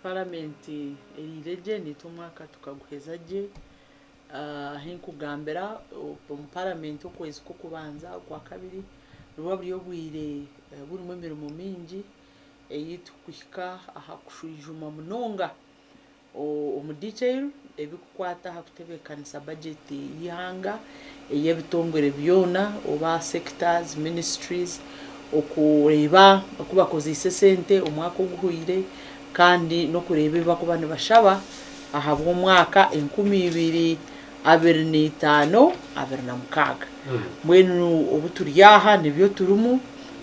parliament erireje nitumwaka tukaguheza je hinkugambira mu parliament okwezi ko kubanza kwa kabiri rwabyo bwire burimo mirimo mingi eyitukuhika aha kushujuma munonga mu detail ebikukwata hakutebekanisa budget yihanga eyebitongore byona oba sectors ministries okureba bakubakozise sente omwaka oguhuire kandi no kureba bakuba nibashaba aha bwo mwaka 2025 abirnamukaga mwenu obuturyaha nibyo turumu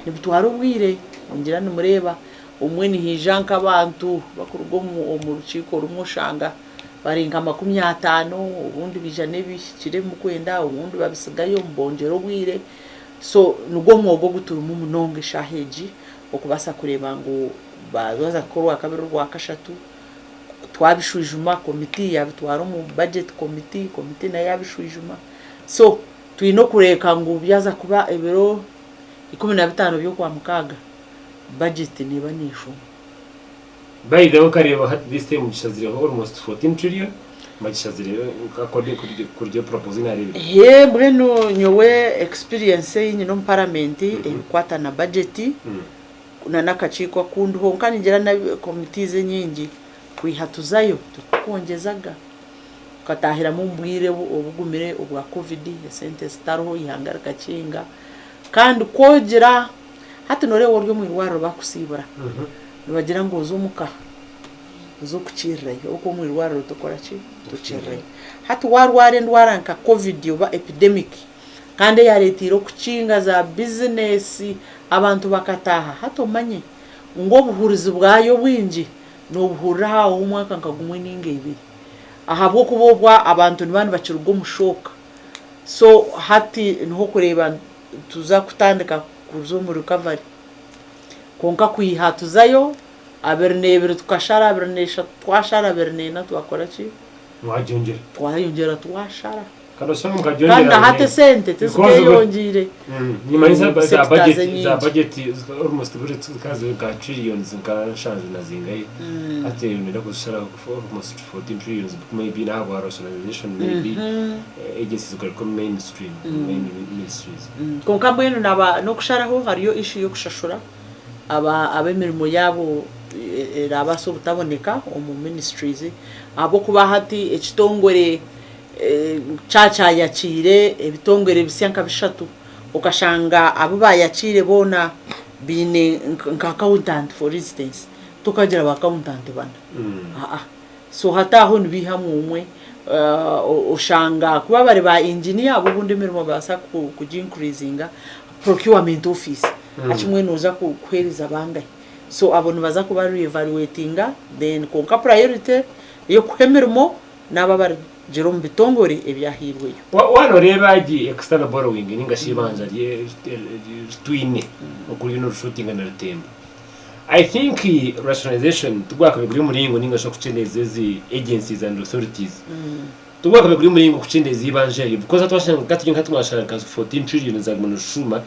nibutwara ubwire ngira nimureba umweni hijanka abantu bakurugo mu rukiko rumushanga baringa 50 ubundi bijane bishikire mu kwenda ubundi babisigayo mbongero bwire so nugo mwogo guturumu munonge shaheji okubasa kureba ngo bazaza korwa kabiri rwa kashatu twabishujuma komiti yabitwara mu budget committee na yabishujuma so twino kureka ngo byaza kuba ebiro 15 byo kwa mukaga budget niba nisho by the way kareba hat this time gishazire almost 14 trillion magishazire according to the proposal ari breno nyowe experience yinyi no parliament ekwata na budget na nakachikwa kundu honkani ngira na committees nyingi kwihatuzayo tukongezaga katahira mu mbwire obugumire obwa covid sente staroho ihangara kacinga kandi kogera hati nore woryo mu irwaro bakusibura nibagira ngo uzumuka zo kuchirray uko mu irwaro tokora chi tuchirray hati warware ndwaranka covid yoba epidemic kandi yaretiro kucinga za business abantu bakataha hato manye ngo buhurizi bwayo bwinji no buhura umwaka nkagumwe ninge ibiri ahabwo kubobwa abantu nibandi bacirugo mushoka so hati nho kureba tuza kutandika kuzo mu recovery konka kwihatuzayo abernebere tukashara abernesha twashara bernena twakora chi twayongera twashara kadoshamu kajongera kandi hate sente tuzeyongire nyimaniza budget almost kaze ka trillions nka change na zingaye ate nenda kushara almost 14 trillions maybe na aba rationalization maybe agencies ko mainstream ministries konka bwenu naba no kusharaho hariyo issue yo kushashura abemirimo yabo rabaso butaboneka mu ministries abo kuba hati ekitongore chacha yachire ebitongere bisyanka bishatu ukashanga abo bayachire bona bine nka accountant for instance tukagira ba accountant bana so hata aho nibihamwe umwe ushanga kuba bari ba engineer abo bundi mirimo basa kujincreasinga procurement office achimwe noza kuheriza bangaye so abo nibaza kuba reevaluatinga then konka priority yo kwemirimo naba bari Jerome bitongore ebyahirwe wano rebaji external borrowing ninga shibanja twine okuri no shooting na rutembo I think rationalization tugwakabe kuri muringo ninga sho kucendeza ezi agencies and authorities tugwakabe kuri muringo kucendeza ibanje because atwashanga gatuje nkatumashanga 14 trillion za munushuma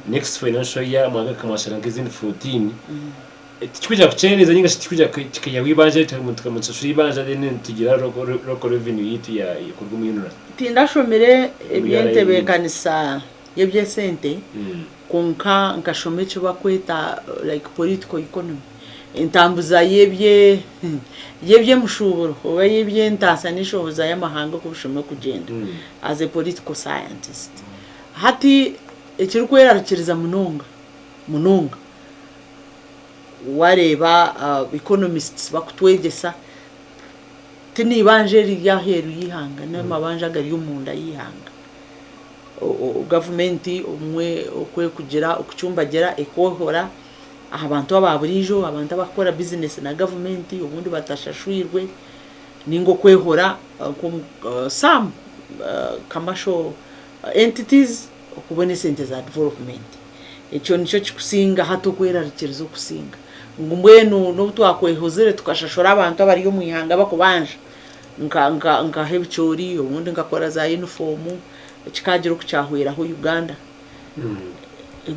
next financial year mwaka kamashanga izindi 14 tikujya kucheneza ninga tikujya kikaya wibanje tukamutsashuri ibanje dene tugira roko revenue yitu ya kurgumuyunura tindashomere ebyentebe kanisa yebye sente konka nkashomecho bakweta like political economy intambuza yebye mushuburo oba yebye ntasa nishoboza y'amahanga ko bushome kugenda as a political scientist hati ekirukwera rukiriza munonga wareba economists bakutwegesa tini banje yaheru yihanga n'amabanje agari y'umunda yihanga government umwe okwe kugira okucumbagera ekohora abantu ababurijo abantu abakora business na government ubundi batashashwirwe ningo kwehora some commercial entities okubone sente za development echo nicho kikusinga hato kwera rikirizo kusinga ngumwenu no twakwehozere tukashashora abantu abari yo mwihanga bakubanje nka hebchori ubundi ngakora za uniform ekikagiro kucyahwera ho Uganda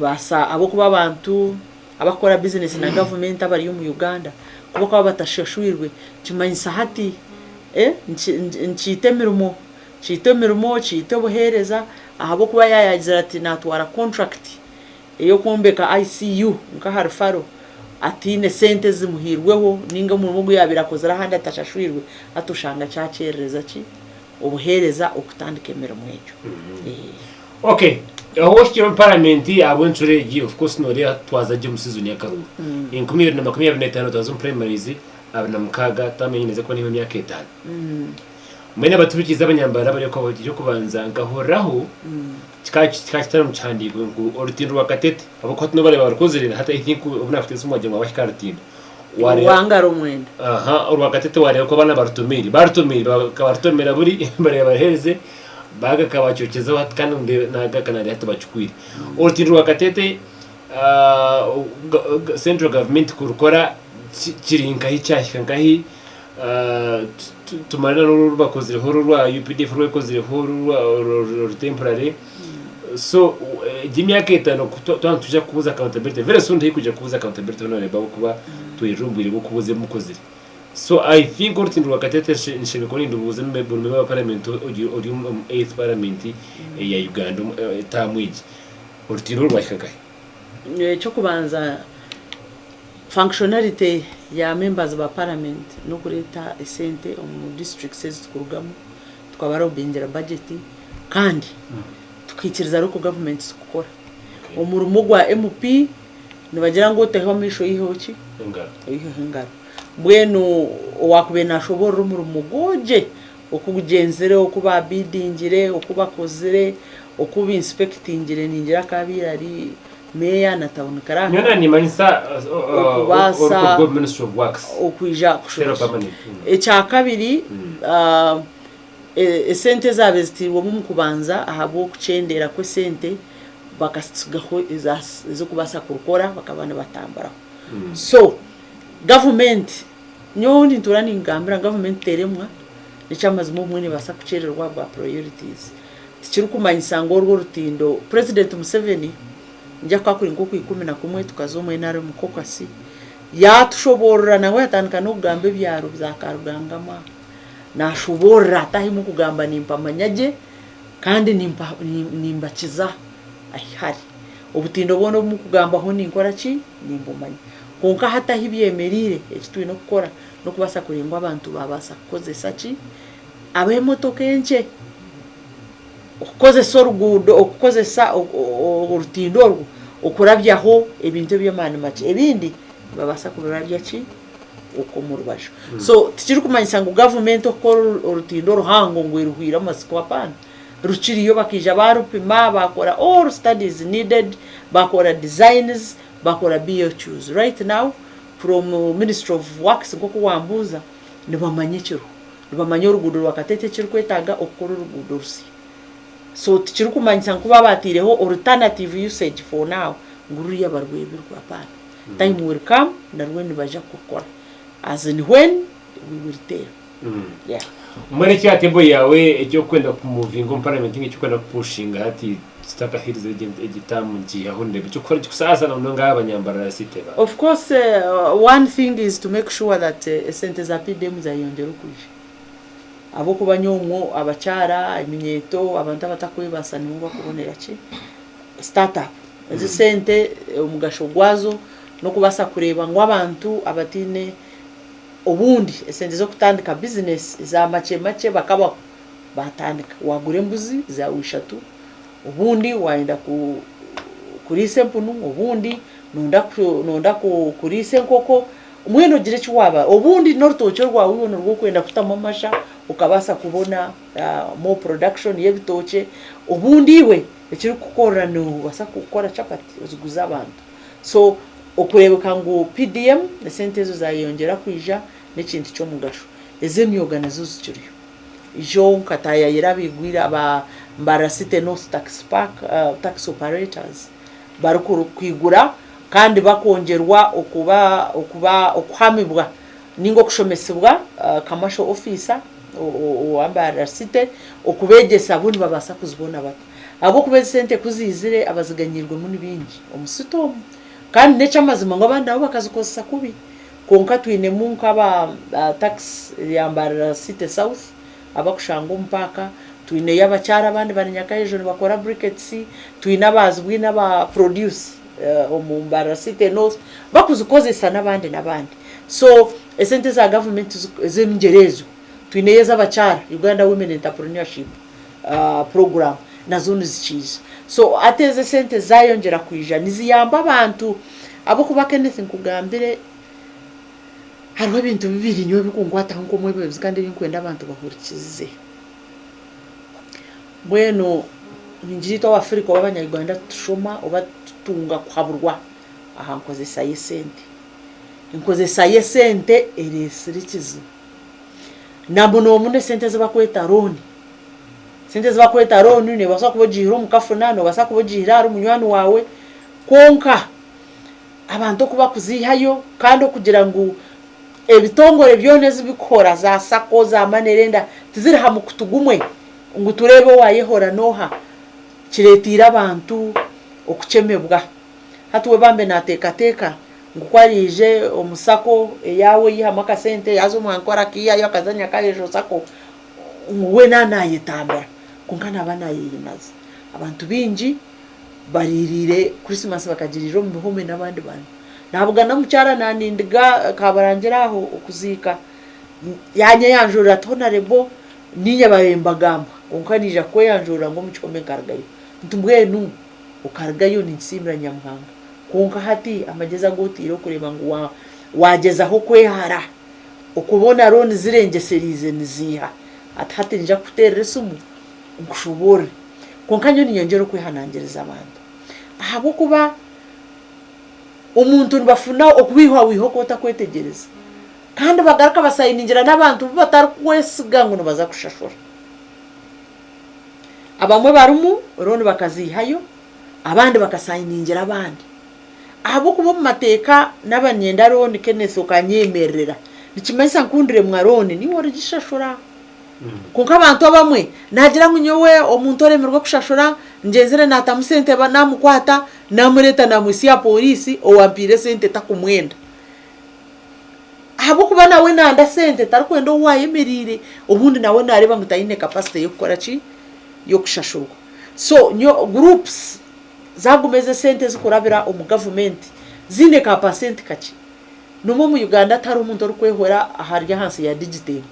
basa abo kuba abantu abakora business na government abari yo mu Uganda kuba kwa batashashwirwe kimanyisa hati nchitemirimo chite buhereza ahabo kuba yayagira ati natwara contract iyo kumbeka ICU nka harfaro atine sente zimuhirweho ninga mu mugu yabirakoze rahandi atashashwirwe atushanga cyacereza ki ubuhereza ukutandika emirimo ejo. Okay, aho shikiro parliament abonchore gi of course no rea twazaje mu season ya karuru in 2025 twazo primaries abana mukaga tamenye neza ko niho myaka 5 mwene batubikiza abanyambara bari ko bagiye kubanza ngahoraho kikakitara mu cyandigo ngo orutindo wakatete abo ko no bari barukozerera hata I think ubuna afite sumwaje ngo abashikaratinda wangaro mwenda urwakatete wari ko bana barutumiri bakabarutumira buri bare bahereze baga kabacyokezo kandi naga kanari hata bacukwira orutindo wakatete central government kurukora kirinka hicyashika ngahi tumarana n'urubakozire horo rwa UPDF rwekozire horo temporary so imyaka 5 tujya kubuza accountability very soon kuja kubuza accountability none babo kuba tuyirumbire ko kubuze mukozire so I think orutindo wakatete nshebe ko nindubuze mu parliament uri 8th parliament ya Uganda tamwiji orutindo rwashikaga cyo kubanza functionality ya members ba parliament no kureta esente mu districts kurugamo twabarobindira budget kandi tukikiriza ruko government gukora umurumo gwa MP nibagira ngo teho misho yihoki ngaro bwenu wakubena ashobora umurumo goje okugenzere okuba bidingire okubakozere okuba inspectingire ningira kabira ari meya na town karanga nyona ni manisa or ministry of works okuija kushora echa kabiri esente zabe zitirwa mu kubanza ahabo kucendera ko sente bakasigaho izo kubasa kurukora bakabana batambara so government nyondi nturani ngambira government teremwa nicamaze mu mwene basa kucererwa ba priorities tikiri kumanyisa ngo urwo rutindo President Museveni njya kwakuri ngo kwikumi kumwe tukazomwe nare mukokasi yatushobora nawe yatandika no kugambe byaro byakarugangama nashobora tahimu kugamba nimpa manyaje kandi nimbakiza ahari ubutindo bono mu kugamba ho ninkora ki nimbumanya konka hata hibyemerire ekitwe no gukora no kubasa kurengwa abantu babasa kozesa ki abemotoka enche ukozesa orugudo okukozesa orutindo okurabyaho ebintu by'amani make ebindi babasa kurabya ki okomurubasho so tikiri kumanyisa ngo government okora orutindo ruhango ngo iruhira masiko apana ruchiriyo bakija barupima bakora all studies needed bakora designs bakora BOQs right now from Ministry of Works ngo kuwambuza nibamanye kiro nibamanye urugudo rwakatete kiri kwetaga okora urugudo rusi so tikiri kumanyisa kuba batireho alternative usage for now nguru yabarwebirwa apana time will come narwe nibaja gukora as in when we will tell yeah mwene cyatebo yawe cyo kwenda kumuvinga mu parliament ngicyo kwenda kupushinga hati staka hirize egitamu gihahunde cyo kora kusaza no ngabanyambara siteba. Of course one thing is to make sure that sente za PDM zayongera ukuje abo kubanyomwo abacara iminyeto abantu abatakwibasa nibo kubonera ki startup ezi sente umugasho gwazo no kubasa kureba ngo abantu abatine ubundi esente zo kutandika business za make bakaba batandika wagure mbuzi za ushatu ubundi waenda kurise mpunu ubundi nonda kurise nkoko umweno gire kiwaba ubundi nortocho rwawe ubona rwo kwenda kutamomasha ukabasa kubona more production yebitoche ubundi we ekiri gukora no basa gukora chapati uziguza abantu so okurebuka ngo PDM esente zo zayongera kwija n'ikindi cyo mugasho ezemyoga nazo zikiriyo ijo kataya yerabigwira aba mbarasite North Tax Park tax operators barukuru kwigura kandi bakongerwa okuhamibwa ningo kushomesebwa commercial officer wambarasite okubegesa bundi babasa kuzibona bato abo kubeza sente kuzizire abaziganyirwe muri bingi omusito kandi necha mazima ngo abandi abo bakazikosa kubi konka twine munka ba tax yambara City South abakushanga umpaka twine y'abacyara abandi banyaka ejo bakora briquettes twine abazwi n'aba produce omumbara City North bakuzikozesa n'abandi so esente za government zemgerezo twine yeza abacyara Uganda Women Entrepreneurship program nazo nizikiza so ateze sente zayongera kwijana niziyamba abantu abo kuba Kenneth nkugambire hariho ibintu bibiri nyo bikungwata nko mwebwe kandi binkwenda abantu bahurikize bueno ninjito wa Afrika w'abanyarwanda tushoma obatunga kwaburwa aha nkozesa yesente inkozesa yesente eresirikizo nabuno mune sente zabakweta roni sente zabakweta roni ne basa kubojihira mukafunano basa kubojihira ari munywani wawe konka abantu kuba kuzihayo kandi kugira ngo ebitongore byoneze bikora za sako za manerenda tiziri hamu kutugumwe ngo turebe wayehora noha kiretira abantu okuchemebwa hatuwe bambe nateka ngo kwarije omusako yawe yihamaka sente yazo mwankora kiya yakazanya kajejo sako we nanayetambara kunkana abana yinaza abantu binji baririre Christmas bakagirira mu bihume n'abandi bantu nabwo namucyara nanindiga kabarangiraho okuzika yanye yanjura tonarebo ninya barembagamba onkanija ko yanjura ngo muchikome kargayo ntumbwenu ukargayo ninsimira nyamuhanga konka hati amageza gotiro kureba ngo wageza ho kwehara ukubona roni zirengeserize niziha atahati nja kuterera sumu ngushobora konka nyo ninyongera kwihanangiriza abantu ahabo kuba umuntu nbafuna okubihwa wiho kota kwetegereza kandi bagaraka basayiningira n'abantu batari kwesiga ngo baza kushashura abamwe barumu roni bakazihayo abandi bakasayiningira abandi abo kuba mu mateka n'abanyenda roni Kenneth okanyemerera nikimanyisa nkundire mwaroni ni wori gishashura konka abantu abamwe nagira ngo nyowe omuntu oremerwa kushashura njezere natamusente banamukwata namureta namwisi ya polisi owampire sente takumwenda abo kuba nawe nanda sente tarikwenda wayemerire ubundi nawe nareba mutayine capacity yo gukora ki yo kushashurwa so nyo groups zagumeze sente zikurabira omu government zine capacity kaki numo mu Uganda tari umuntu orikwehora aharya hansi ya digital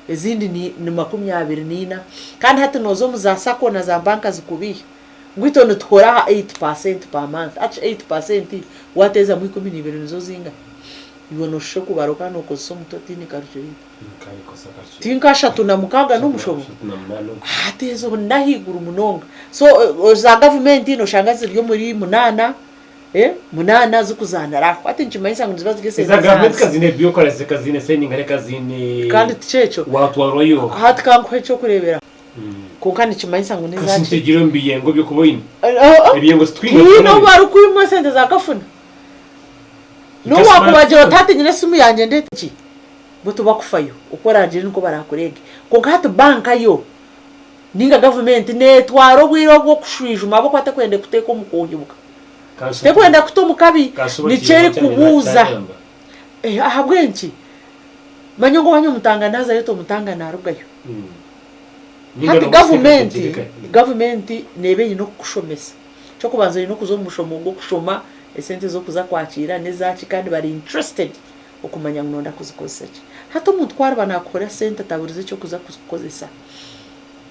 ezindi ni 24 kandi hati nozo muzasako na za banka zikubiye ngwito nutwora 8% per month at 8% wateza mu 12 nizo zinga ibono shoku baroka no koso mutotini karjuri tinkasha tunamukaga n'umushobo hatezo ndahigura umunonga so za government ino shangazi ryo muri munana zukuzanaraho ati nchimanyisa ngo zibazi gese za government kazine bio koreze kazine sending ari kazine kandi tichecho watu waroyo hati kanko hecho kurebera konka nchimanyisa ngo nizaje sintigiro mbiye ngo bikuboyine ebiyengo twinga no barukuyimwe sente za kafuna no wakubaje otati nyine simu yanje ndeti buto bakufayo ukoranje niko barakurege konka hati banka yo ninga government ne twaro gwiro bwo kushwijuma abo kwata kwende kuteko mukuhibuka tekwenda kutomukabi niceri kubuza ahabwenki manyongo wanyu mutanganaza yeto mutangana rugayo hati government nebenye no kushomesa cyo kubanza no kuzomushomo ngo kushoma esente zo kuza kwakira nezaci kandi bari interested okumanya ngo nda kuzikozesa hato mutwara banakora sente taburize cyo kuza kuzikozesa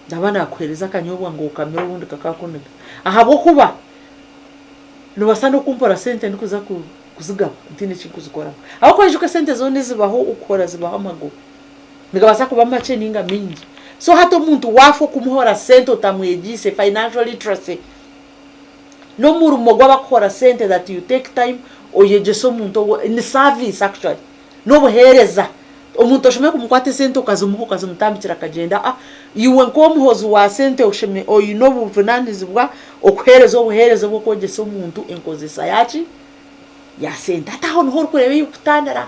ndabana akwereza kanyobwa ngo kamera ubundi kakakunda ahabo kuba nubasa no kumpora sente ndikuza kuzigaba ntine kikuzikora aho kwajuka sente zo nizibaho ukora zibaho amago nigabasa kuba mache ninga mingi so hato muntu wafo kumuhora sente utamwegise financial literacy no murumo gw'abakora sente that you take time oyejeso muntu in service actually no buhereza omuntu oshome kumukwate sente ukazumuko kazumutambikira kagenda iwe nkomuhozi wa sente osheme oyino buvunanizibwa okuhereza obuhereza bwo kogesa omuntu enkozesa yachi ya sente ataho no kurebe yukutandara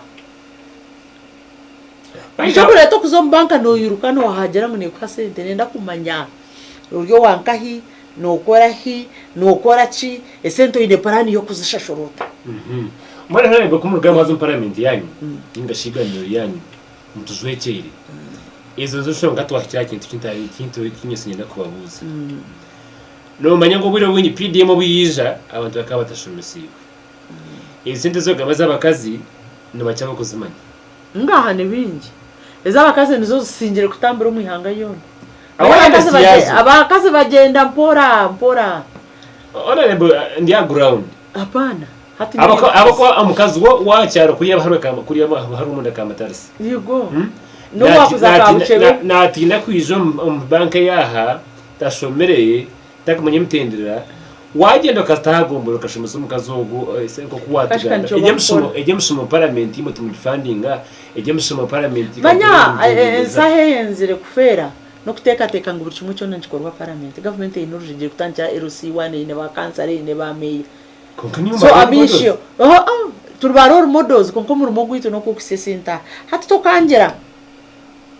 Nchakure to kuzombanka no yiruka no hagera mu nekwa sente nenda kumanya uryo wankahi no kora hi no kora chi esento ine parani yo kuzishashorota mwana ntabwo kumurugamba wazo parliament yanyu ingashiganiro yanyu mutuzwekere izo zo ngatwa cyakintu kintu kinyesenya kubabuza no manya ngo biro winyi PDM buyija abantu bakaba batashomesiwe izindi zo gaba z'abakazi nibacaba kuzimanya ngaha nebingi ezabakazi nizo zisingire kutambura umwihanga yone abakazi bagenda mpora honorable ndia ground hapana hati abako amukazi wo wacyaro kuya hari umuntu akamatarisi yego no wakuza kabucebe natinda kwizo banke yaha tashomereye takumanye mtendera wagenda katahagombora kashimisa mukazogo senko kuwatigana ejemusumo parliament imo tumufundinga ejemusumo parliament banya enzahenzire kufera no kuteka ngo buri kimwe cyo n'igikorwa parliament government inuruje kutangira LC1 ine ba kansare ine ba mayor so abisho turbaror models konko mu rumo gwito no kukusesenta hati tokangera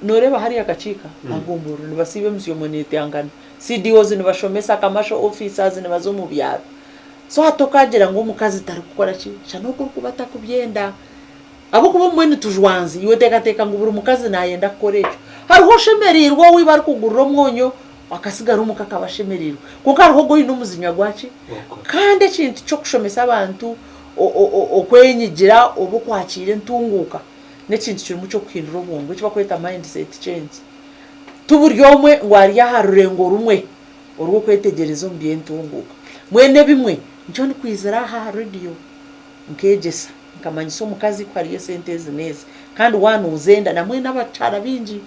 noreba hari akacika agombora nibasibe musiyo monete angana CDOs nibashomesa kamasho officers nibazo mu byaro so hatokagera ngo umukazi tari gukora ki cyane uko kubata kubyenda abo kuba mwene tujwanzi iwe teka ngo buri umukazi nayenda korecho hariho shemerirwa wibar kugurura mwonyo akasigara umukaka bashemerirwa kuko hariho go inumuzinya gwaci kandi kintu cyo kushomesa abantu okwenyigira obo kwakire ntunguka nekintu kirimo cyo kwindura ubungo cyo bakweta mindset change tuburyomwe ngwari yaharurengo rumwe urwo kwetegereza mbientunguka mwene bimwe njo nikwizera ha radio nkegesa nkamanyiso mukazi kwariye senteze neza kandi wanu uzenda namwe n'abacara binji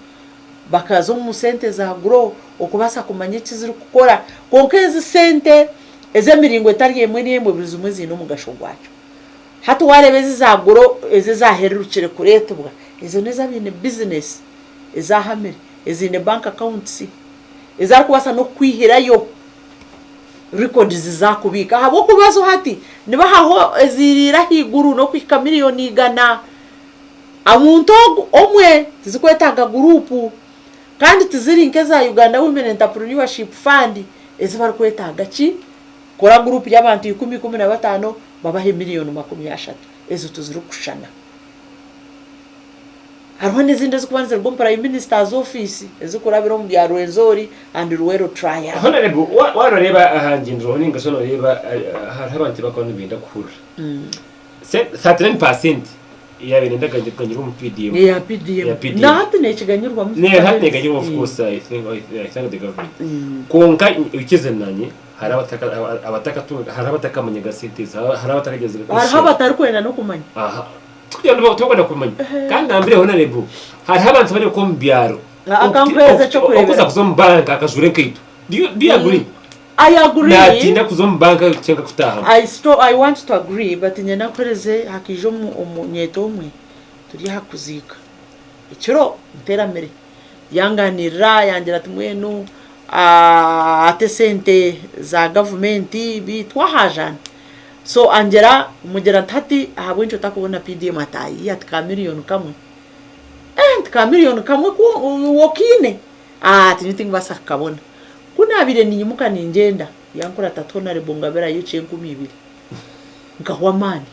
bakazo mu sente za grow okubasa kumanye kiziri gukora konkezi sente eze miringo etariye mwene yemwe bizumwe zino mugashogwacho hatu warebeze za grow eze zaherukire kuretubwa izo neza bine business ezahamire ezine bank accounts ezari kubasa no kwihirayo records zizakubika habo kubazo hati niba haho ezirira higuru no kwika miliyoni igana amuntu omwe tizikwetanga group kandi tizirinke za Uganda Women Entrepreneurship Fund ezibari kwetanga ki kora group y'abantu 10-15 babahe miliyoni 30 ezo tuziri kushana hariho n'izindi zikubanze rwo Prime Minister's Office ezikurabira mu bya Rwenzori and Ruwero Trial honorable warareba ahanjindro ninga sono reba hari abantu bakona ibinda kura 39% yabene ndaganje kanyira mu PDM ya PDM nahati nekiganyirwa mu ne hati neganyirwa of course I think the government konka ikizenanye hari abataka manyega cities hari abatakageze hari abatari kwenda no kumanya tugenda kumanya kandi ambire honorable hari abantu bari ko mbyaro akamkweza cyo kureba okuza kuzombanka akajure kaitu do you agree? I agree. Natinda kuzombanka cyangwa kutaha I want to agree but nyena koreze hakijo umunyeto umwe turi hakuzika ikiro iteramere yanganira yangira tumwenu atesente za government bitwa hajana so angera umugera ntati ahabwe nco takubona PDM atayi atka miliyoni kamwe tka miliyoni kamwe ko wokine tinitingi basa kabona kuna bire ninyimuka ninjenda yankora tatona rebongabera yuce 12 ngahwa mani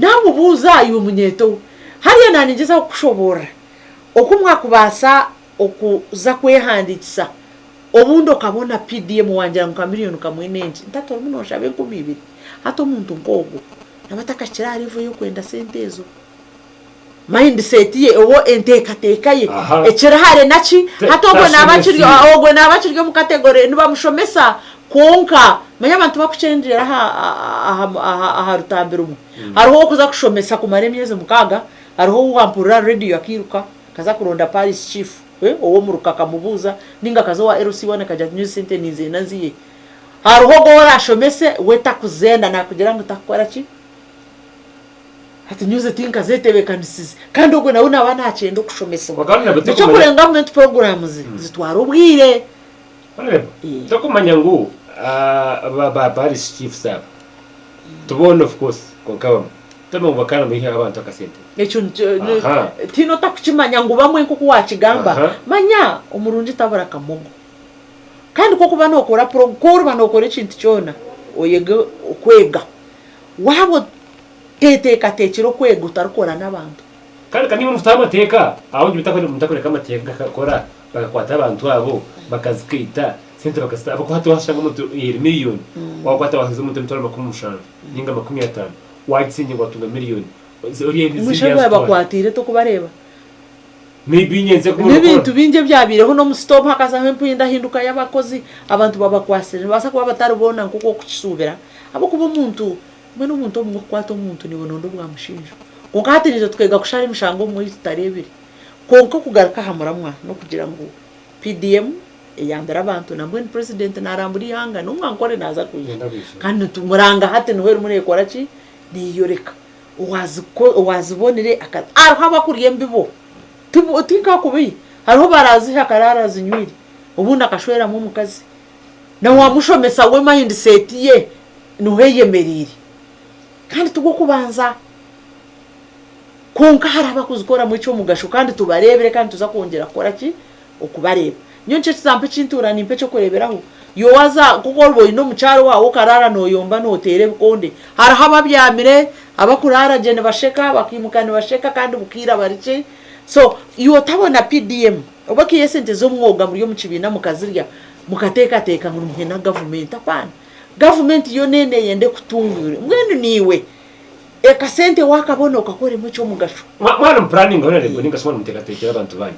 namubuza uyu munyeto hariya nanigeza kushobora okumwakubasa okuza kwehandikisa obundo kabona PDM wanjira nka miliyoni kamwe nenje ntatora muno shabe 12 hato umuntu ngogo nabataka kirarivo yo kwenda sentezo mindset ye owo enteka ye ekirahare nachi hato ogwe nabachiryo mu category niba mushomesa konka manya abantu bakucendera aha rutambira umwe hariho kuza kushomesa kumara emyeze mukaga hariho wampura radio yakiruka kaza kuronda Paris chief owo murukaka mubuza ninga kazo wa LC1 kaja news center nize naziye hariho gora shomese weta kuzenda nakugira ngo takora ki hati news tinka zetebekanisize kandi ubwo nawe nabana acendo kushomesa cyo kurenga government programs zitwara ubwire tokumanya ngo ba Paris chief sab tubona of course konkawa tamo bakana mihi abantu akasente echo tino takukimanya ngo bamwe nko kuwakigamba manya umurundi tabara kamogo kandi koko banokora prokora banokora ikintu cyona oyege okwega wabo teteka tekero kweguta rukora n'abantu kandi niba mufite amateka aho mutakoreka amateka gakora bagakwata abantu abo bakazikita sente bakasita bakwata washanga umuntu miliyoni wakwata wahize umuntu mutara 50 ninga 50 wagisinye gwatunga miliyoni umushaje bakwatire to kubareba maybe nyenze ko n'ibintu binje byabireho no mu stop hakaza hempu indahinduka y'abakozi abantu babakwasire basa kuba batarubona nkuko kukisubira abo kuba umuntu mwe n'umuntu mu kwato umuntu niwe nondo bwamushinja konka hatirije twega kushara imishango muri tarebire konka kugaruka hamuramwa no kugira ngo PDM yandara abantu nambwe president naramburi hanga no mwankore naza kuyenda kandi tumuranga hate no heri muri ekora ki niyoreka wazibonere akati haba kuriye mbibo tubutinka kubi hariho barazi hakarara zinywiri ubundi akashwera mu mukazi na wamushomesa we mindset ye nuheyemerire kandi tugo kubanza konka haraba kuzikora mu cyo mugasho kandi tubarebere kandi tuza kongera kora ki ukubareba nyo nce tsampe cintura nimpe cyo kureberaho yo waza kuko rwo ino mucaro wawo karara no yomba no tere konde harahaba byamire abakurara jene basheka bakimukana basheka kandi bukira barice so iyo tabona PDM obakiye sente zo mwoga muri yo mucibina mukazirya mukateka teka ngo muhena government apana government yo nene yende kutungura mwene niwe eka sente wakabona ukakore mu cyo mugasho mwana planning hone rego ninga soma muteka tekera abantu banye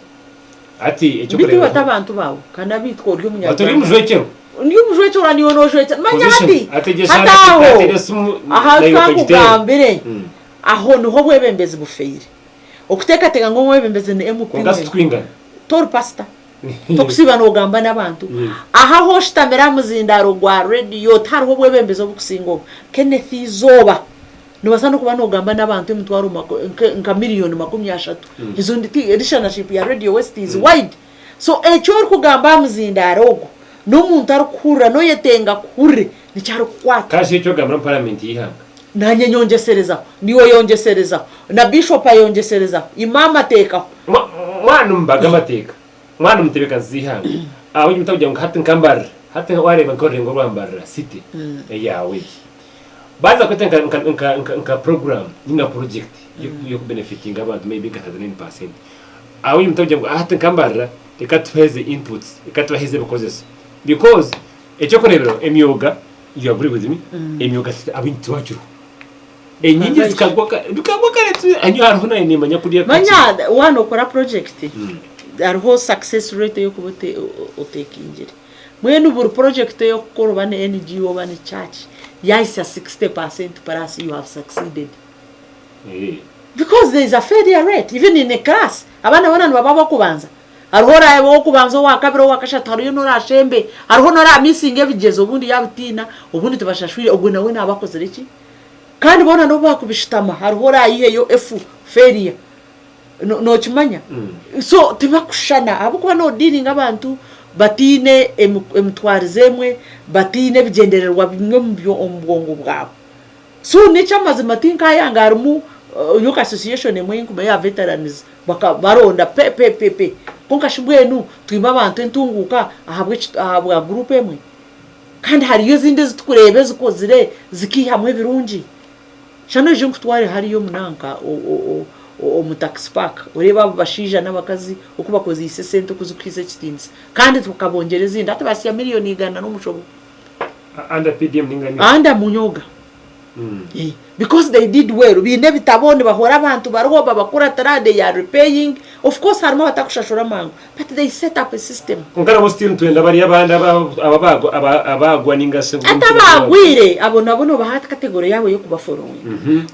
ati ecyo kureba biti batabantu bawo kana bitwo ryo munyarwanda aturi mujwekero niyo mujwekero niyo nojwetse manyati hataho aha twakugambire aho niho bwebembezi bufeire okuteka teka ngo bwebembezi ne MP tor pasta tokusiba no gamba n'abantu aha ho shitamera muzindaro gwa radio tariho bwebembezo bukusingo Kenneth Izoba nubasa no kuba no gamba n'abantu mutwaro nka miliyoni 30 izo nditi editionship ya Radio West is wide so echo kugamba muzindaro no muntu arukura no yetenga kure ni cyaro kwata kaje cyo gamba parliament yihanga nanye nyongesereza niwo yongesereza na bishop ayongesereza imama teka mwana mbaga mateka mwana mutebeka zihanga aho mutabujya ngo hati nkambara hati wareba nkore ngo rwambara city yawe baza kwetanga nka program ninga project yo benefiting abantu maybe 39% aho mutabujya ngo hati nkambara reka tuheze inputs reka tuheze bakozesa because ecyo korebero emyoga you agree with me emyoga abintu wacu enyingi zikagwa kare anyo hariho nayo nimanya kuriya manya wano kora project hariho success rate yo kubote otekingire mwene uburu project yo gukora bane NGO bane church yaisa 60% plus you have succeeded because there is a failure rate even in a class abana baba bakubanza hariho rabo kubanza wakabiro wakashata hariyo norashembe hariho nora missing ebigezo ubundi yabutina ubundi tubashashwire ubwo nawe nabakoze iki kandi bona no bakubishitama hariho rayihe yo efu failure no kimanya so tibakushana abo kuba no dealing abantu batine emutwarizemwe batine bigendererwa bimwe mu byo ombongo bwabo so nicyamaze matinka yangarumu yoka association emwe kuma ya veterans baronda pepe konka shibwenu twima abantu entunguka ahabwa group emwe kandi hariyo zinde zitukurebe zikozire zikihamwe birungi shano je nkutware hariyo munanka mu tax park ureba bashija n'abakazi uko bakoze isesente kuzukwize kitinzi kandi tukabongereza inda atabasiya miliyoni 100 n'umushobo under PDM ningani under munyoga because they did well bine bitabone bahora abantu baroba bakura tarade ya repaying of course harimo batakushashura mango but they set up a system ngara bo still twenda bari abandi abagwa ningase atabagwire abo nabo bahati category yabo yo kubaforonwe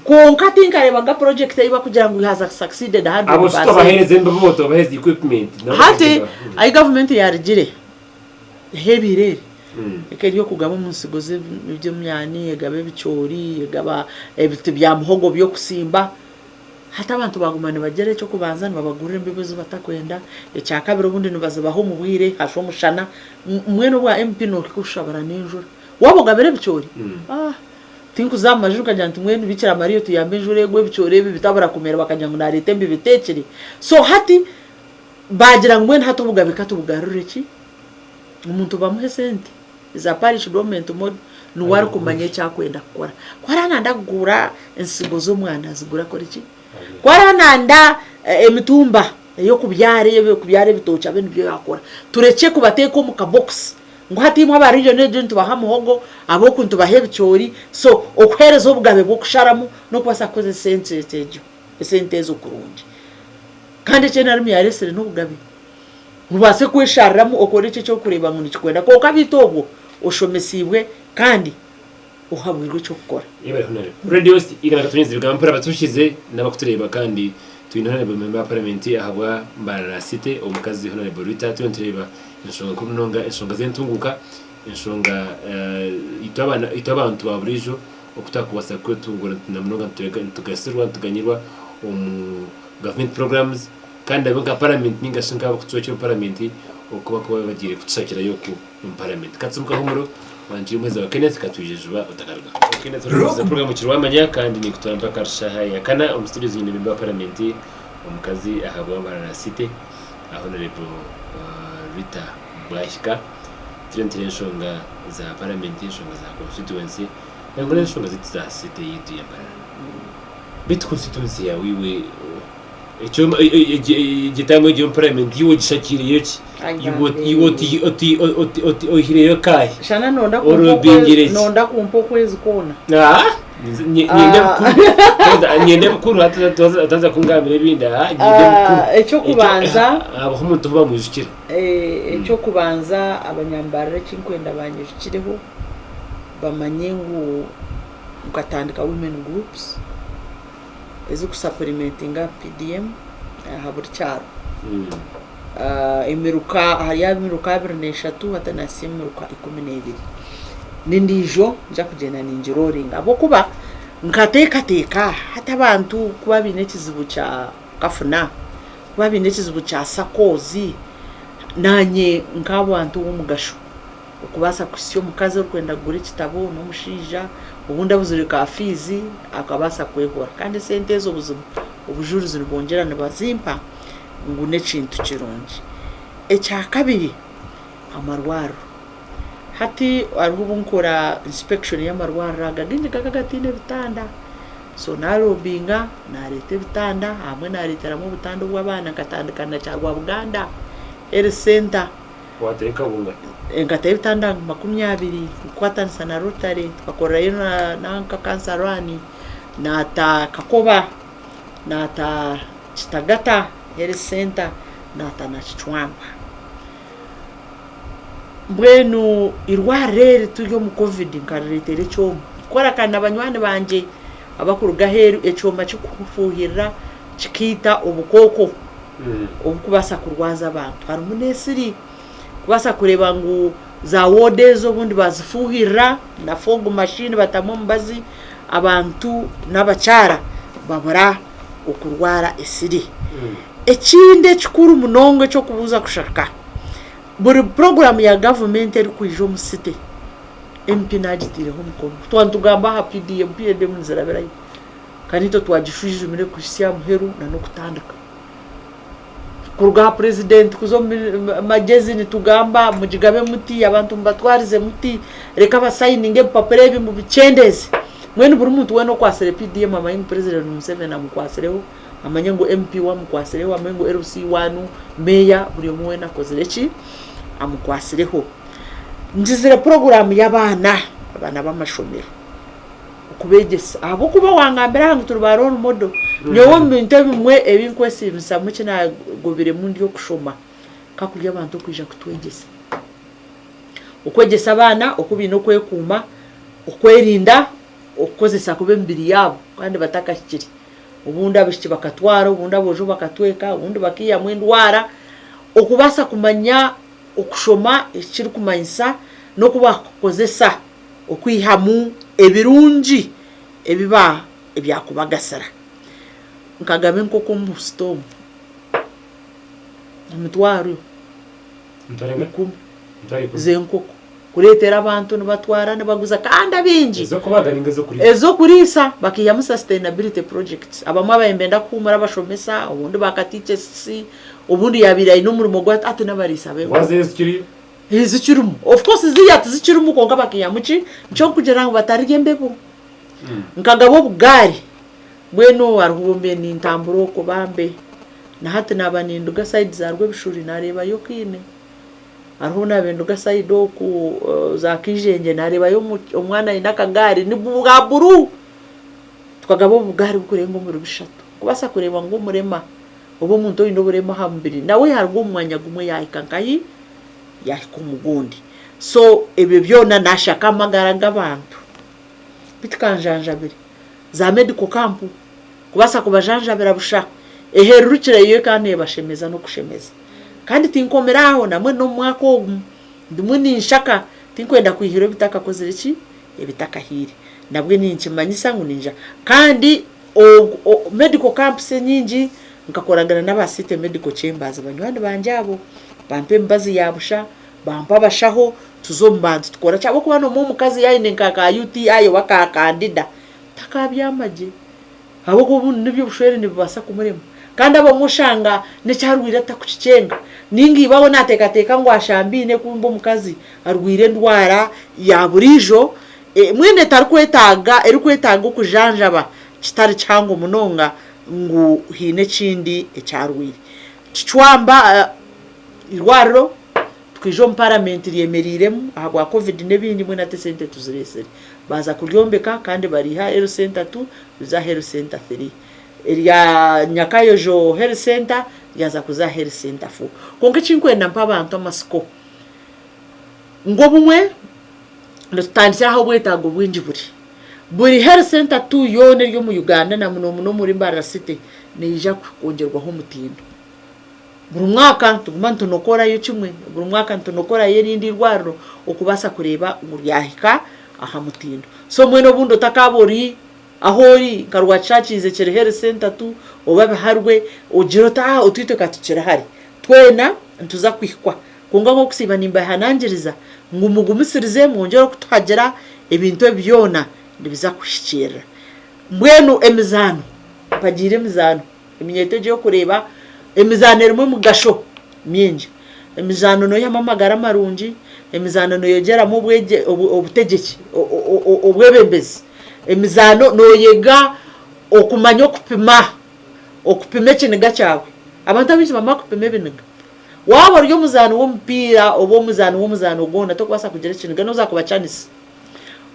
konka tinkareba ga project yiba kugira ngo ihaza succeeded 100% abo sto baheze mboto baheze equipment hati ay government yarigire hebirere ekeriyo kugaba munsigoze ibyo myani egabe bicori egaba ebiti bya muhogo byo kusimba hata abantu bagumane bagere cyo kubanza babagurira imbibozo batakwenda ecyakabiro bundi nibazabaho mu bwire hasho mushana mwene wa MP no kushabara n'injura wabogabere bicori tinku zamajuka jantu mwene bikira Mariyo tuyambe injure gwe bicori bitabara kumera bakajya ngo narete mbi bitekere so hati bagira ngo mwene hato bugabika tubugarure ki umuntu bamuhe sente is a parish government nuwari kumanya cyakwenda gukora kwarananda kugura insigo z'umwana zigura kora iki kwarananda emitumba yo kubyare bitocha bene byo yakora tureke kubateka mu kabox ngo hatimwe abarijo nejo ntubaha muhogo aboko ntubahe bicyori so okwereza obwabe bwo kusharamu no kubasa koze sente zo kurungi kandi cyo narimo yaresere n'ubwabe ubase kwesharamo okore cyo kureba ngo nikikwenda ko kabitogo ushomesibwe kandi uhabwirwe cyo gukora radio igana tunyizirwa gampara batushize n'abakutureba kandi twinone bemba parliament ahabwa mbarara cité omukazi honorable Rita tureba insonga kunonga insonga zentunguka insonga itabantu baburijo okutakuwasa kwetungura namnoga tugasirwa tuganyirwa government programs kandi abanga parliament ninga shinka bakutsocho parliament okuba bagire kutsakira yo ku parliament katsumuka humuro wanjiri mweza wa Kenneth katujejwa utakarga Kenneth ruza program kirwamanya kandi ni kutampa karshaha yakana studio zine bimba parliament omukazi ahabwa barana city honorable Rita Bwashika turentire nsonga za parliament nsonga za constituency ngore nsonga za city yitu ya barana bit constituency ya wiwe echo gitamo gyo parliament yiwo gishakiriye ki oti ohireyo kai shana nonda kumpo kwezi kona nyende mukuru ataza kungamira binda echo kubanza abahumuntu tuba muzikira echo kubanza abanyambarira kinkwenda banyishikireho bamanyengu ukatandika women groups ezo kusupplementinga PDM haburi cyaro imiruka hariya miruka 23 hatanasi miruka 12 nindijo nja kugenda ninjiroringa abo kuba nkateka hata abantu kuba binekizibu cha kafuna kuba binekizibu cha sakozi nanye nk'abantu umugasho ukubasa kusyo mukazi urkwenda gura kitabo no mushija ubundi abuzurika afizi akabasa kwehora kandi sente zo buzima ubujuruzi rubongerana bazimpa ngune cintu kirungi echa kabiri amarwaro hati ariho nkora inspection y'amarwaro agaginje kakagatine bitanda so narobinga narete bitanda hamwe nareteramo butanda bw'abana katandikana cyagwa Buganda eri center wateka bunga engata bitanda 20 kwatanisa na Rotary twakora yino nanka kansarani nata kakoba nata Kitagata eri center nata na Chwamba mbwenu irwarere tuyo mu covid nkaretere cyo kora kana abanywane banje abakuruga heru ecomba cyo kufuhira cikita ubukoko ubukubasa kurwaza abantu hari umunesiri kubasa kureba ngo za wodezo bundi bazifuhira na fogo machine batamo mbazi abantu n'abacara babara ukurwara esiri ekinde cikuru munongo cyo kubuza kushaka buri program ya government eri kwijo mu city MP nagitireho mukono twantugamba ha PDM munziraberayo kanito twagishuje mire kusya muheru na no kutandika kuruga president kuzo magezi ni tugamba mujigabe muti abantu mbatwarize muti reka basayininge papere mu bicendeze mwene buri muntu weno kwasere PDM amayin president Museveni amukwasireho amanye ngo MP wa mukwasireho amanye ngo RC1 meya buri umwe nakozereki amukwasireho njizire program y'abana b'amashomero ukubegesa abo kuba wangambera hangu turubaro modo nyowo mbinte bimwe ebinkwesi bisamu kina gobire mundi yo kushoma kakurya abantu kwija kutwegesa ukwegesa abana okubino kwekuma ukwerinda ukozesa kube mbiri yabo kandi batakashikiri ubundi abishiki bakatwara ubundi abojo bakatweka ubundi bakiya mwendwara okubasa kumanya okushoma ekiri kumanyisa no kubakozesa okwihamu ebirungi ebiba ebyakubagasara nkagame nkoko mu storm umutwaro mtareko zenkoko kuretera abantu nibatwara nibaguza kandi abinji ezo kurisa bakiyamu sustainability projects abamwe bayembenda kumara bashomesa ubundi bakatiche si ubundi yabira ino murimo gwa ati nabarisa be zikirumu of course ziyati zikirumu konka bakiyamuki ncho kugira ngo batarige mbebu nkagabo bugari bweno arhumbe ni ntamburo ko bambe na hati nabaninduga side zarwe bishuri nareba yo kine arhuna benduga side ku za kijenge nareba yo umwana inakagari ni bugaburu twagabo bugari bukurengo mu rubishatu kubasa kureba ngo murema ubu muntu ino burema hambiri nawe harwo umwanya gumwe yahikankayi yakumugundi so ebe byona nashaka amagara gabantu bitkanjanjabire za medical camp kubasa kubajanjabira busha eherurukire yo kandi bashemeza no kushemeza kandi tinkomeraho namwe no mwako ndumwe ninshaka tinkwenda kwihiro bitaka kozira iki ebitaka hiri nabwe ninkimanyisa ngo ninja kandi medical camps nyingi nkakoragana n'abasite medical chambers abanywani banjabo bampe mbazi yabusha bampa bashaho tuzombantu tukora cyabo kuba no mu mukazi yayine nkaka UTI wakakandida takabyamaje abo ko nibyo bushwere nibasa kumurema kandi abo mushanga ne cyarwira takucicenga ningi babo nateka ngo ashambine kumbo mukazi arwire ndwara ya burijo mwene tarkwetaga erikwetaga kujanjaba kitari cyango munonga ngo hine kindi ecyarwire cicwamba irwaro twijo parliament ryemeriremo ahagwa covid nebindi mwe na tesente tuziresere baza kuryombeka kandi bariha health center 2 za health center 3 ya nyakayo jo health center yaza kuza health center 4 konke cinkwenda mpa abantu amasiko ngo bumwe ndutandira aho bwetago bwinji buri health center 2 yone ryo mu Uganda na muno muri Mbara City nija kongerwaho mutindo buri mwaka tuguma ntunokora yo kimwe buri mwaka ntunokora ye nindi rwaro okubasa kureba nguryahika aha mutindo so mweno bundo takabori ahori karwa chachize kere health center 2 obabe harwe ojirota utwite katukira hari twena ntuza kwihwa kunga nko kusiba nimba hanangiriza ngumugumisirize mwongera kutagera ebintu byona biza kushikira mwenu emizano pagire emizano eminyeteje yo kureba emizano erimo mugasho myinji emizano no yamamagara marungi emizano no yogera mu bwege obutegeki obwebembezi emizano no yega okumanyo okupima ekiniga cyawe abantu abinji bama kupima ebiniga waba ryo muzano w'umupira obo muzano ugona to kwasa kugera ekiniga no zakuba chanisi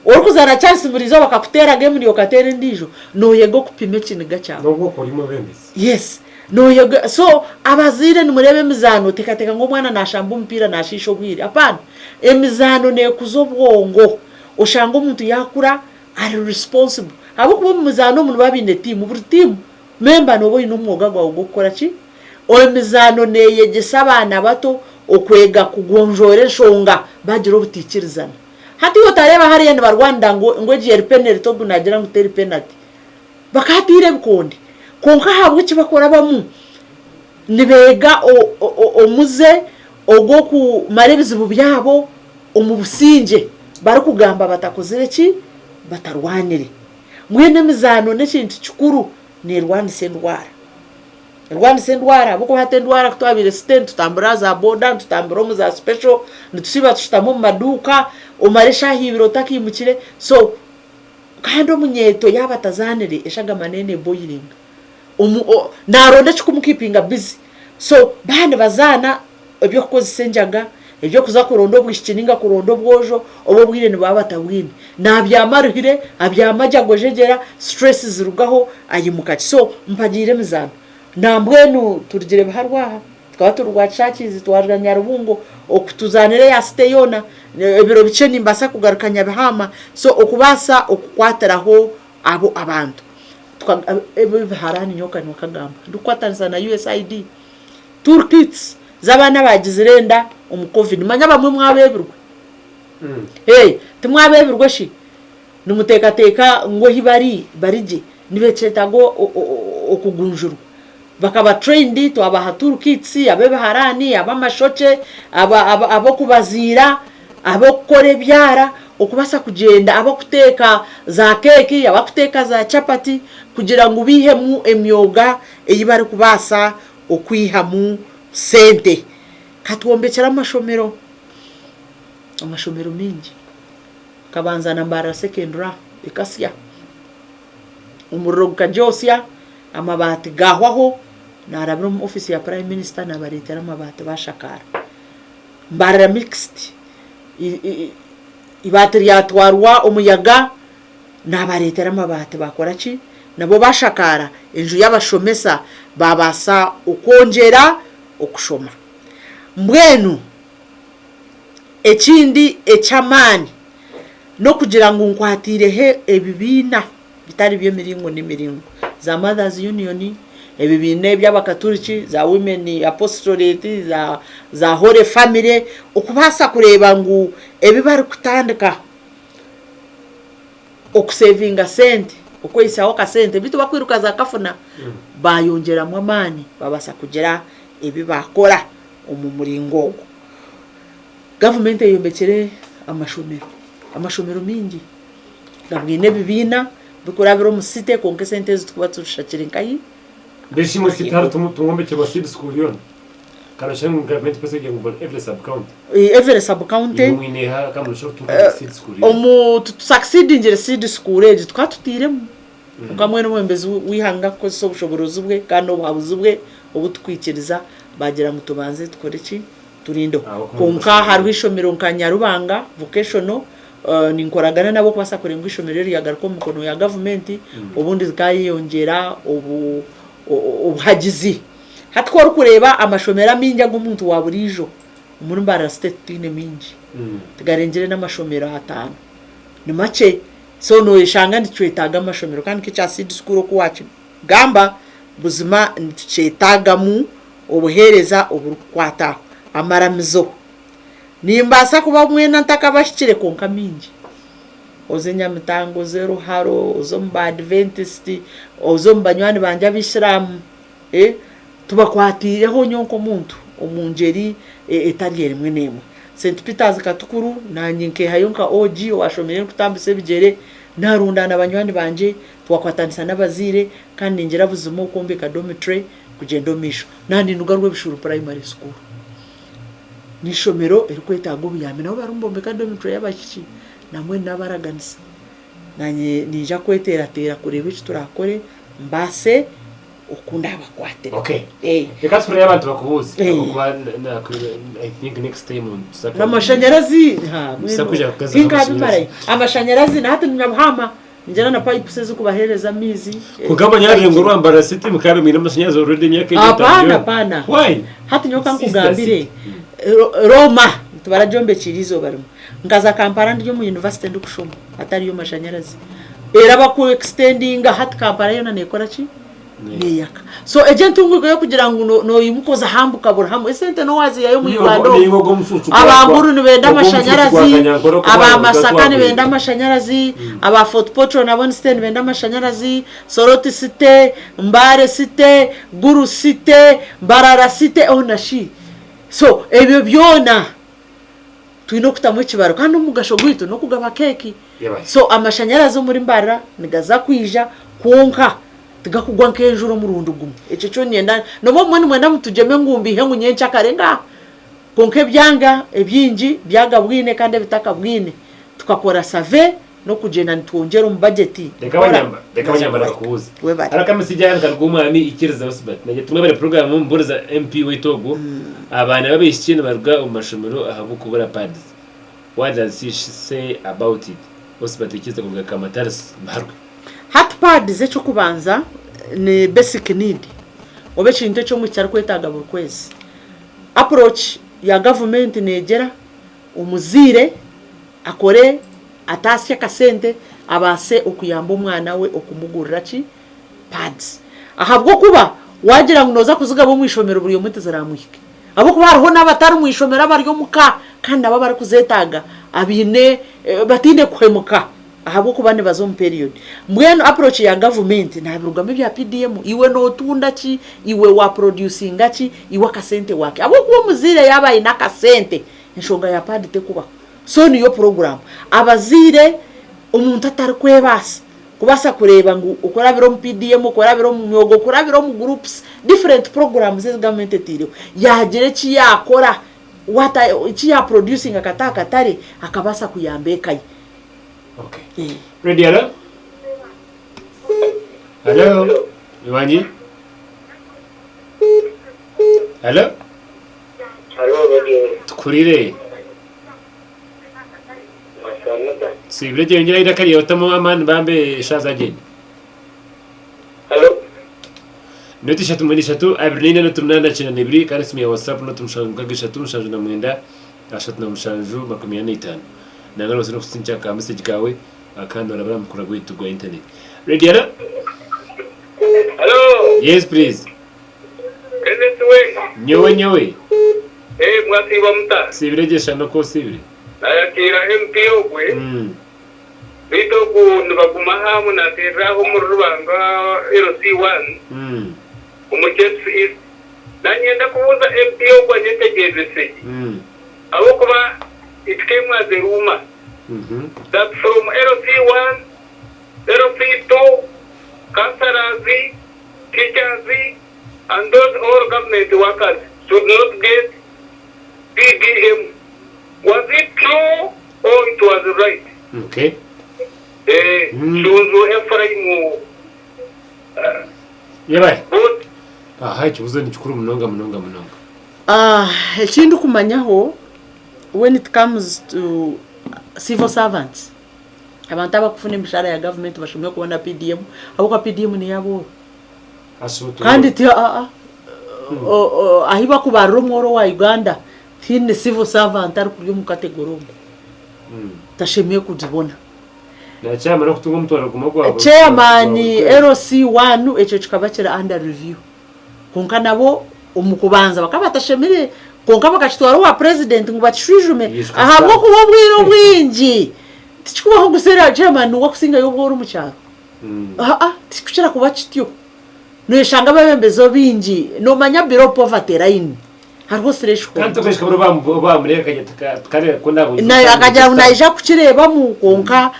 orukuzana chance burizo bakakutera game ni okatera ndijo no yego kupima ekiniga cyawe no gukora imobembezi yes no yego so abazire ni murebe emizano tekateka ngo mwana nashamba umupira nashisho bwiri apana emizano ne kuzobwongo oshanga umuntu yakura ari responsible abo kuba muzano umuntu babinde team buri team member no boyi n'umwoga gwa gukora ki o emizano ne yegesa abana bato okwega kugonjore shonga bagira obutikirizana hati utareba hariya ni barwanda ngo GR penalty to gunagira ngo teri penalty bakatire bikondi konka habwe kibakora bamu nibega omuze ogo ku marebizibu byabo omubusinje bari kugamba batakozere ki batarwanire mwene mizano n'ekintu kikuru ne rwandise ndwara buko hate ndwara kutwabire stent tutambura za boda tutambura mu za special nitusiba tushitamo maduka umaresha hibiro takimukire so kandi omunyeto yabatazanire eshaga manene boiling naronde chikumukipinga busy so bane bazana ebyo kuzisenjaga ebyo kuza kurondo bwishikininga kurondo bwojo obo bwire ni babatabwine nabyamaruhire abyamaja gojegera stress zirugaho ayimukaki so mpagire mizano nambwenu turigire baharwa twaba turwachakizi twarganya rubungo okutuzanire ya steyona ebiro bice nimbasa kugarukanya bihama so okubasa okukwateraho abo abantu harani nyoka nokagamba ndukwatanza na USAID toolkits zabana bagizirenda covid manya bamwe mwabebirwe timwabebirwe shi numutekateka ngo hibari barije nibecetago okugunjuru bakaba trained to abaha toolkits abebe harani abamashoche abo kubazira abo kore byara okubasa kugenda abo kuteka za keki abakuteka za chapati kugira ngo bihemu emyoga eyibari kubasa okwihamu sente katwombekera amashomero amashomero mingi kabanza na mbara secondary ikasya umuriro gukajosya amabati gahwaho narabira mu office ya prime minister nabaretera amabati bashakara mbara mixed ibateri yatwarwa umuyaga nabaretera amabati bakora ki nabo bashakara inju y'abashomesa babasa ukongera okushoma mbwenu ekindi echamani no kugira ngo nkwatirehe ebibina bitari byo miringo n'imiringo za Mothers Union ebibine by'abakatoliki za Women Apostolate za Holy Family ukubasa kureba ngo ebibari kutandika okusavinga sente okwesaho ka sente bitu bakwiruka za kafuna bayongera mu amani babasa kugera ebibakora umumuringo government yombekere amashomero mingi nabwine bibina bikurabiro mu site konke sente zitukuba tushakire nkayi Beshi mu site hari tumumbeke ba seed school yon karashe mu government pese ngo every sub county imwine ha kamusho tu seed school omu succeed ingere seed school eje twatutiremo ukamwe no mwembezi wihanga ko so bushoborozi bwe kandi obuhabuzi bwe obutwikiriza bagira ngo tubanze tukore ki turindo konka hari ishomero nkanyarubanga vocational ninkoragana nabo kwasa kurenga ishomero yagaruko mukono ya government ubundi zikayiyongera ubuhagizi hatwara kureba amashomera mingi y'umuntu wa burijo muri mbara state ine mingi tugarengere n'amashomero 5 ni make so no ishanga ndicwetaga amashomero kandi kicha seed school ko wacu gamba buzima ndicetaga mu obuhereza obukwata amaramizo nimbasa kuba mwena ntakabashikire konka mingi ozenya mitango zero haro ozomba adventist ozombanywani banje abishiramu tubakwatireho nyonko muntu omungeri etariere mwenemo St Peter's katukuru nanyinke hayonka OG washomere kutambise bigere narundana abanywani banje twakwatanisa n'abazire kandi ngera buzimo kombeka dormitory kugendo misho nandi nugarwe bishuru primary school nishomero erikwetago buyame nabo barumbombeka dormitory y'abashiki namwe nabaraganisa nanye ninja kwetera kureba icyo turakore mbase ukunda abakwate okay reka turi abantu bakubuze kuba I think next time amashanyarazi amashanyarazi na hata nyabhama njana na pipe seze kubahereza amizi kugaba nyari ngo rwambara city mukabe mina amashanyarazi already myaka hapana why hata nyoka nkugambire Roma tubarajombe chirizo barimo ngaza Kampala ndiyo mu university ndukushoma atari yo mashanyarazi era baku extending hat Kampala yo nanekora ki neyaka so agent ungugo yo kugira ngo no yimukoza hambuka burahamu esente no wazi yayo mu Rwanda abamburu ni benda amashanyarazi aba masakani benda amashanyarazi aba Fort Portal na Bonstein benda amashanyarazi Soroti City Mbare City Guru City Mbarara City onashi so ebyo byona twino kutamwe kibaro kandi umugasho gwitu no kugaba keki so amashanyarazi muri Mbara nigaza kwija konka tigakugwa nk'ejuru mu rundu gumwe icyo cyo nyenda no mo mwenda mutujeme ngumbi he ngunyenca karenga konke byanga ebyingi byagabwine kandi bitakabwine tukakora save no kugenda ntwongera mu budget reka banyamba kubuza arakamesijana kalgumami ikiriza usbat naje tumwe bare program mburiza MP witogo abana babishikine baruga umashomero ahabu kubura pads what does she say about it usbat ikiza kuvuga kamataris barwe hat pads echo kubanza ni basic need obe chinto cyo mu cyaro kwetaga buri kwezi approach ya government negera umuzire akore atasya kasente abase okuyamba umwana we okumugurira ki pads ahabwo kuba wagira ngo noza kuzuga bo mwishomero buri yomuti zaramuhike abo kuba hariho n'abatari mwishomero abaryo muka kandi aba bari kuzetaga abine batinde kwemuka ahabwo kuba ne bazo mu period mweno approach ya government nabirugame bya PDM iwe no tunda ki iwe wa producing ki iwe kasente wake abo kuba muzire yabaye nakasente inshonga ya pad te kuba so niyo program abazire umuntu atari kwebasa kubasa kureba ngo ukora biro mu PDM ukora biro mu myogo ukora biro mu groups different programs ze government tiriwe yagere ki yakora iki ya producing akatare akabasa kuyambeka. Okay. Ready hello? Hello? Iwanyi? Hello? Tukurire. Sibire jengera irakari otamo amani bambe shaza geni. Noti shatu mwini shatu abirine no tumnanda china nibiri kandi simi ya WhatsApp no tumshanju kagishatu mshanju na mwenda ashatu na mshanju 45 nangalo wasino kusincha ka message kawe akando na bram kura gwitu go internet. Ready hello? Hello. Yes please. Kenneth we. Nyowe. Mwasi wa mta. Sibire jesha no ko sibire. Ayakira MPO gwe. Bito ku nbakumaha munateraho mu rubanga LC1. Umukesi nanyenda kubuza MPO kwa nyetegeze. Abo kuba it came as a rumor. That from LC1, LC2, Kasarazi, teachers, and those all government workers should not get PDM. Was it true or it was right? Okay. Shunzu Ephraim. Yabai. Hai chuzo ni chukuru mnonga. Chindu kumanyaho when it comes to civil servants. Abantu abakufuna imishara ya government bashimwe kubona PDM, abuka PDM ni yabo. Kandi ti ahiba kubaro mworo wa Uganda tine civil servant ari kuri mu kategori tashemye kujibona. Na chairman okutunga mutwara kumagwa. Chairman LC1 echo chikabakira under review. Konka nabo umukubanza bakaba tashemire konka bakachitwara wa president ngo bachishujume ahabwo kubo bwiro bwinji. Tichikubaho gusera chairman ngo kusinga yoboro mu cyaro. Tikuchira kuba kityo. Nweshanga babembezo binji no manya biro poverty line. Harwo sresho. Kanto kweshika bro bamureka kare kunda na akajya unaija kukireba mu konka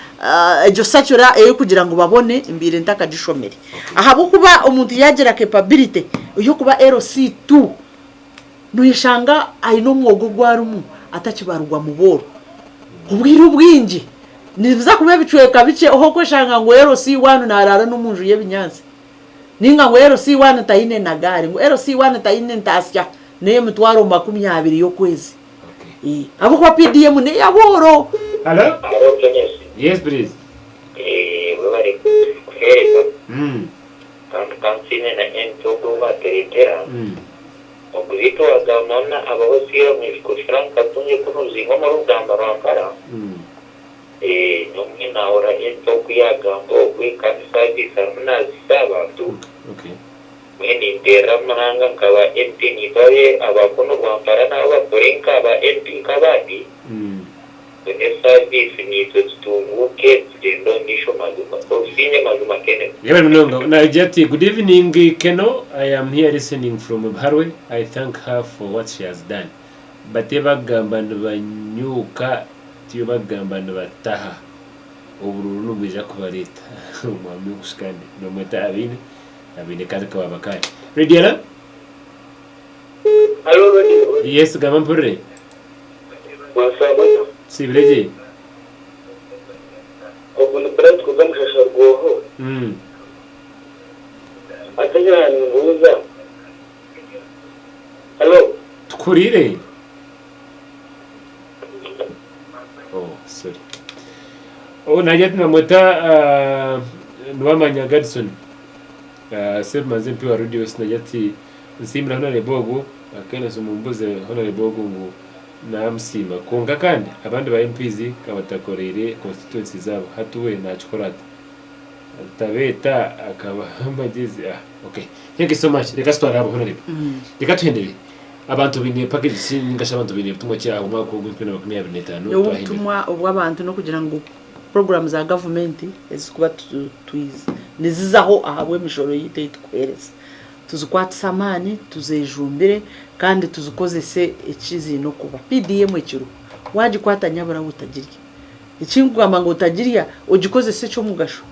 ejo sacyura kugira ngo babone imbire ntaka gishomere. Ahabo kuba umuntu yagira capability yo kuba LC2 nweshanga ayino mwogo gwarumu atakibarugwa mu boro. Ubwiro bwinji nibiza kuba bicweka bice oho kweshanga ngo LC1 narara n'umunju y'ebinyanzi. Ninga ngo LC1 taine na gari ngo LC1 taine ntasya ne mutwaro 20 yo kwezi. Abo kwa PDM ne yaboro. Hello? Yes please. Wari kuheza. Kansine na entogo bateretera. Ogwito agamana abahosira mu Franka tunye kunuzinga mu rugamba rwakara. Nomina ora entogo yagambo kwikasa disarna zisabatu. Okay. Mweni ndera mananga nkaba MP nibaye abakono rwampara n'abakorenka aba MP kabadi. Service needs to work ndo nisho mazuma. Ofinye mazuma kene. Yeba mnonga na jati good evening Keno. I am here listening from Harwe. I thank her for what she has done. Bateba gamba ndabanyuka tiyo bagamba ndabataha. Ubururu n'ubwija kuba leta. Umwami gushikande no mweta abine kandi kwa bakari. Ready hello? Hello ready. Yes gamba mpure. Wasabona. Sibreje. Obuna brand kugamshasha rwoho. Atanya nguza. Hello. Tukurire. Oh, sorry. Oh, najat na mweta Nwamanya Gadson. Seb manze mpi wa radio sinajati nsimira hona lebogo akena sumumbuze hona lebogo ngo namsima konga kandi abandi ba MPs kabatakorere constituency zabo hatuwe na chocolate tabeta akaba amagezi okay thank you so much reka stwara abo hona lebo reka tuhendere abantu bine package singasha abantu bine tumwe cyaho mwako gw'intwe 2025 yo tumwa ubwabantu no kugira ngo program za government ezikuba twize nizizaho ahabwe mishoro yite itwereza tuzikwata samani tuzejumbire kandi tuzikozese ekizi no kuba PDM ekiro waje kwata nyabara utagirya ikingwama ngo utagirya ugikozese cyo mugasho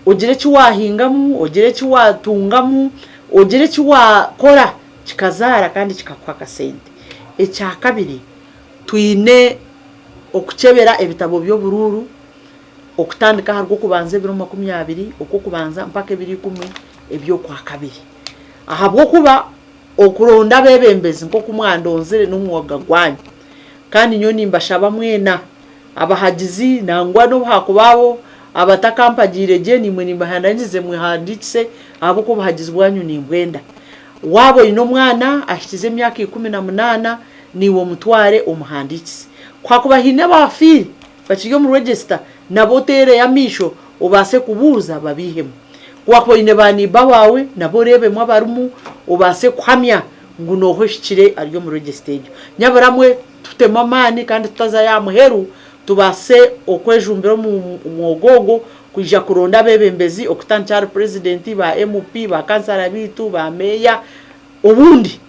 ugire ki wahingamu ugire ki watungamu ugire ki wakora kikazara kandi kikakwaka sente ekyakabiri twine okukyebera ebitabo by'obururu okutandika harwo kubanza 2020 okukubanza mpaka 2010 ebyokwakabiri ahabwokuba okuronda bebembezi nko kumwandonzere n'umwuga gwanyu kandi nyo nimbashaba mwena abahagizi nangwa no hakubabo abatakampagire je nimwe nimbahandangize mwihanditse abo ko bahagizi bwanyu nimbwenda wabo ino mwana ashikize emyaka 18 niwo mutware umuhanditsi kwakuba hine bafiri bakiyo mu register nabotere yamisho ubase kubuza babihemu kwakuba ine bani bawawe naborebe mwa barumu ubase kuhamya nguno hoshikire ariyo mu register nyabaramwe tutemamani kandi tutaza ya muheru tubase okwejumbira mu mwogogo kuja kuronda bebembezi okutanchara president ba MP ba kansara bitu ba meya ubundi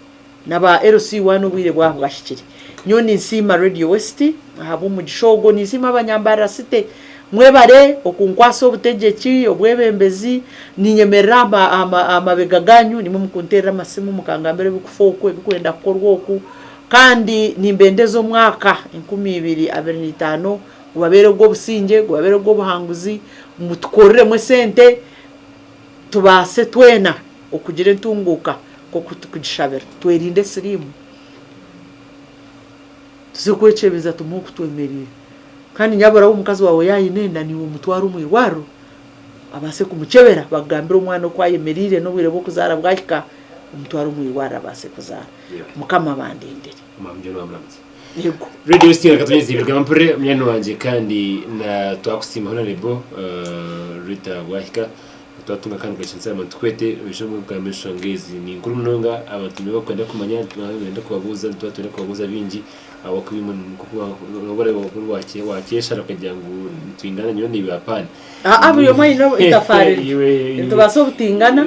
naba LC1 ubwire bwa bwashikire nyoni nsima Radio West habo mu gishogo nisima abanyambara site mwebare okunkwaso obutegeki obwebembezi ninyemerera amabegaganyu nimwe mukuntera amasimu mukangambere bikufoko bikwenda kukorwa oku kandi nimbendezo mwaka 2025 gwabere go businge gwabere go buhanguzi mutukorere mwe sente tubase twena okugire ntunguka ko kugishabera twerinde sirimu tuzikwechebeza tumuku twemerire kandi nyabara umukazi wawe yayinenda niwo mutwara umwirwaro abase kumucebera bagambira umwana uko ayemerire no bwire bwo kuzara bwashika umutwara umwirwaro abase kuzara mukama bandindire mamje no amramutse yego Radio Star katonyezi bigampure myano wanje kandi na twakusima hona lebo Rita Bwahika twatunga kandi gashinze amantwete bishoboka bwamesha ngezi ni inkuru mnonga abantu nibo kwenda kumanya twenda kubabuza twatwenda kubabuza bingi abo kubimo ngobare bakuru wakesha rakagira ngo twingana nyo ni bapana abo yo mai no itafari tubaso butingana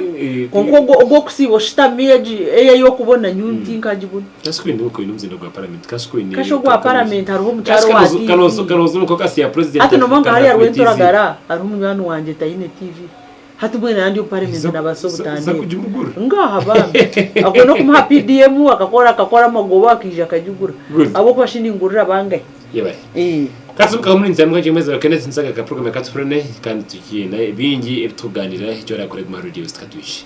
konko ubwo kusibo shitamiye eya yo kubona nyundi nkajibuna kaskwindi uko inumzindo gwa parliament kaskwindi kasho gwa parliament hariho mutaro wadi kanozo nuko kasi ya president ati no manga hari arwentoragara ari umwana wanje Tayine TV hati bwene nandi parliament nabaso butandi ngaha bambi akono kuma PDM akakora magoba akija kajugura abo kwashini ngurira bangaye yebaye katsuka muri nzamwe cyemeza bakenetse nsaga ka program ya katufrone kandi tukiyena bingi tuganira icyo rakore mu radio tukatuishi